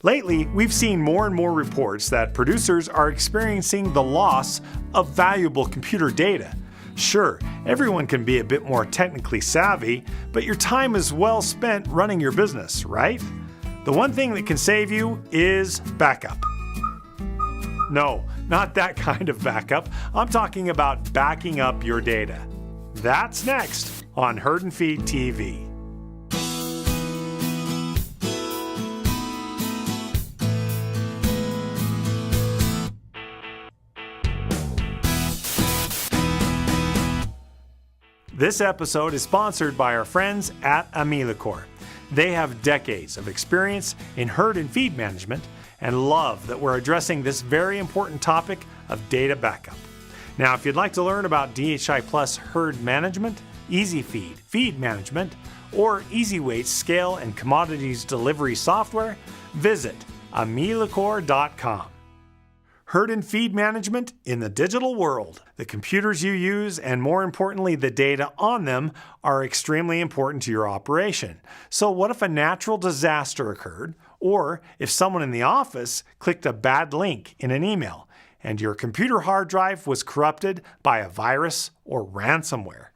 Lately, we've seen more and more reports that producers are experiencing the loss of valuable computer data. Sure, everyone can be a bit more technically savvy, but your time is well spent running your business, right? The one thing that can save you is backup. No, not that kind of backup. I'm talking about backing up your data. That's next on Herd and Feed TV. This episode is sponsored by our friends at Amelicore. They have decades of experience in herd and feed management and love that we're addressing this very important topic of data backup. Now, if you'd like to learn about DHI Plus herd management, EasyFeed feed management, or EasyWeight scale and commodities delivery software, visit amelicore.com. Herd and feed management in the digital world. The computers you use, and more importantly, the data on them, are extremely important to your operation. So what if a natural disaster occurred, or if someone in the office clicked a bad link in an email, and your computer hard drive was corrupted by a virus or ransomware?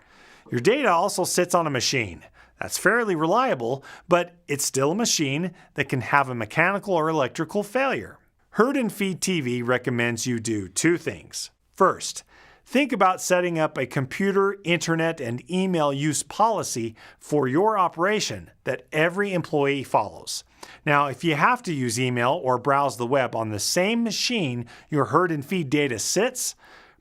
Your data also sits on a machine that's fairly reliable, but it's still a machine that can have a mechanical or electrical failure. Herd and Feed TV recommends you do two things. First, think about setting up a computer, internet, and email use policy for your operation that every employee follows. Now, if you have to use email or browse the web on the same machine your Herd and Feed data sits,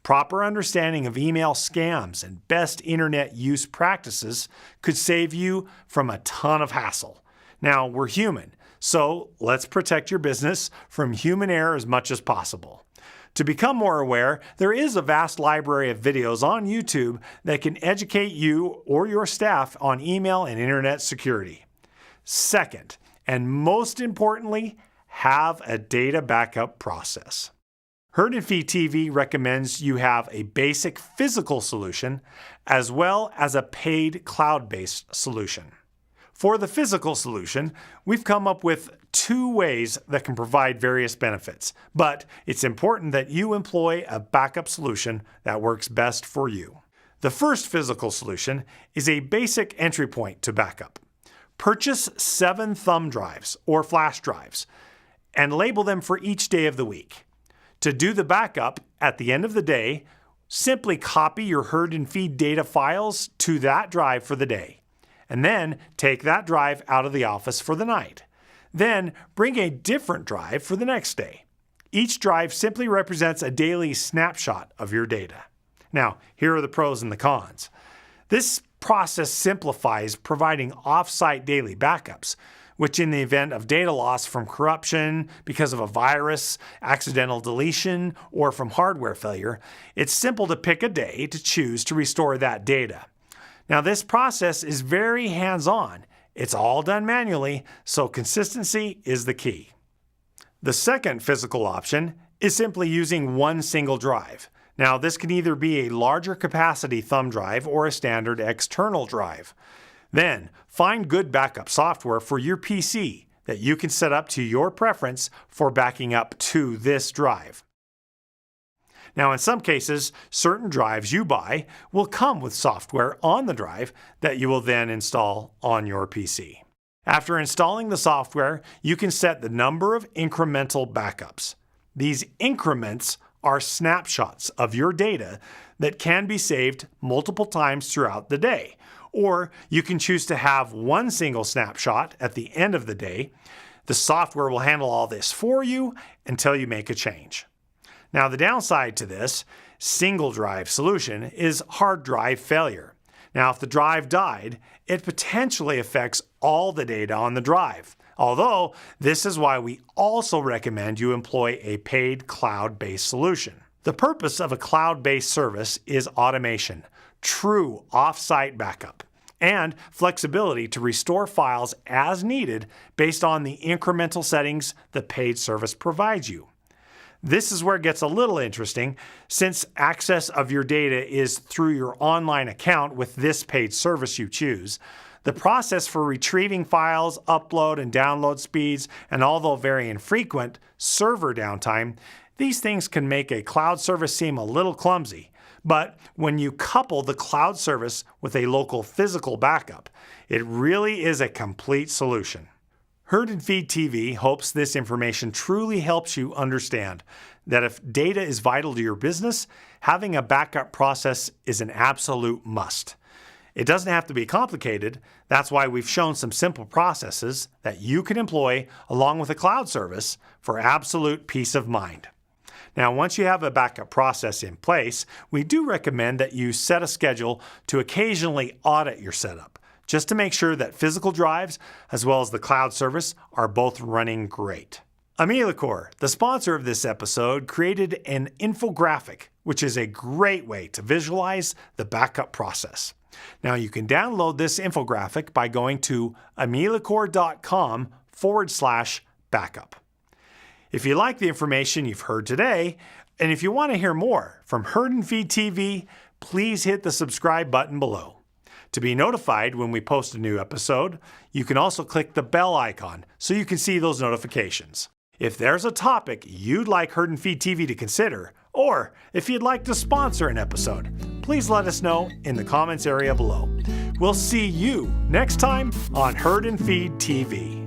proper understanding of email scams and best internet use practices could save you from a ton of hassle. Now, we're human, so let's protect your business from human error as much as possible. To become more aware, there is a vast library of videos on YouTube that can educate you or your staff on email and internet security. Second, and most importantly, have a data backup process. Herd and Feed TV recommends you have a basic physical solution as well as a paid cloud-based solution. For the physical solution, we've come up with two ways that can provide various benefits, but it's important that you employ a backup solution that works best for you. The first physical solution is a basic entry point to backup. Purchase 7 thumb drives or flash drives and label them for each day of the week. To do the backup at the end of the day, simply copy your Herd and Feed data files to that drive for the day, and then take that drive out of the office for the night. Then bring a different drive for the next day. Each drive simply represents a daily snapshot of your data. Now, here are the pros and the cons. This process simplifies providing off-site daily backups, which in the event of data loss from corruption because of a virus, accidental deletion, or from hardware failure, it's simple to pick a day to choose to restore that data. Now, this process is very hands-on. It's all done manually, so consistency is the key. The second physical option is simply using one single drive. Now, this can either be a larger capacity thumb drive or a standard external drive. Then, find good backup software for your PC that you can set up to your preference for backing up to this drive. Now, in some cases, certain drives you buy will come with software on the drive that you will then install on your PC. After installing the software, you can set the number of incremental backups. These increments are snapshots of your data that can be saved multiple times throughout the day. Or you can choose to have one single snapshot at the end of the day. The software will handle all this for you until you make a change. Now, the downside to this single drive solution is hard drive failure. Now, if the drive died, it potentially affects all the data on the drive. Although, this is why we also recommend you employ a paid cloud-based solution. The purpose of a cloud-based service is automation, true off-site backup, and flexibility to restore files as needed based on the incremental settings the paid service provides you. This is where it gets a little interesting. Since access of your data is through your online account with this paid service you choose, The process for retrieving files, upload and download speeds, and although very infrequent, server downtime, these things can make a cloud service seem a little clumsy. But when you couple the cloud service with a local physical backup, it really is a complete solution. Herd and Feed TV hopes this information truly helps you understand that if data is vital to your business, having a backup process is an absolute must. It doesn't have to be complicated. That's why we've shown some simple processes that you can employ along with a cloud service for absolute peace of mind. Now, once you have a backup process in place, we do recommend that you set a schedule to occasionally audit your setup, just to make sure that physical drives as well as the cloud service are both running great. AmilaCore, the sponsor of this episode, created an infographic, which is a great way to visualize the backup process. Now, you can download this infographic by going to amilacore.com/backup. If you like the information you've heard today, and if you want to hear more from Herd and Feed TV, please hit the subscribe button below. To be notified when we post a new episode, you can also click the bell icon so you can see those notifications. If there's a topic you'd like Herd and Feed TV to consider, or if you'd like to sponsor an episode, please let us know in the comments area below. We'll see you next time on Herd and Feed TV.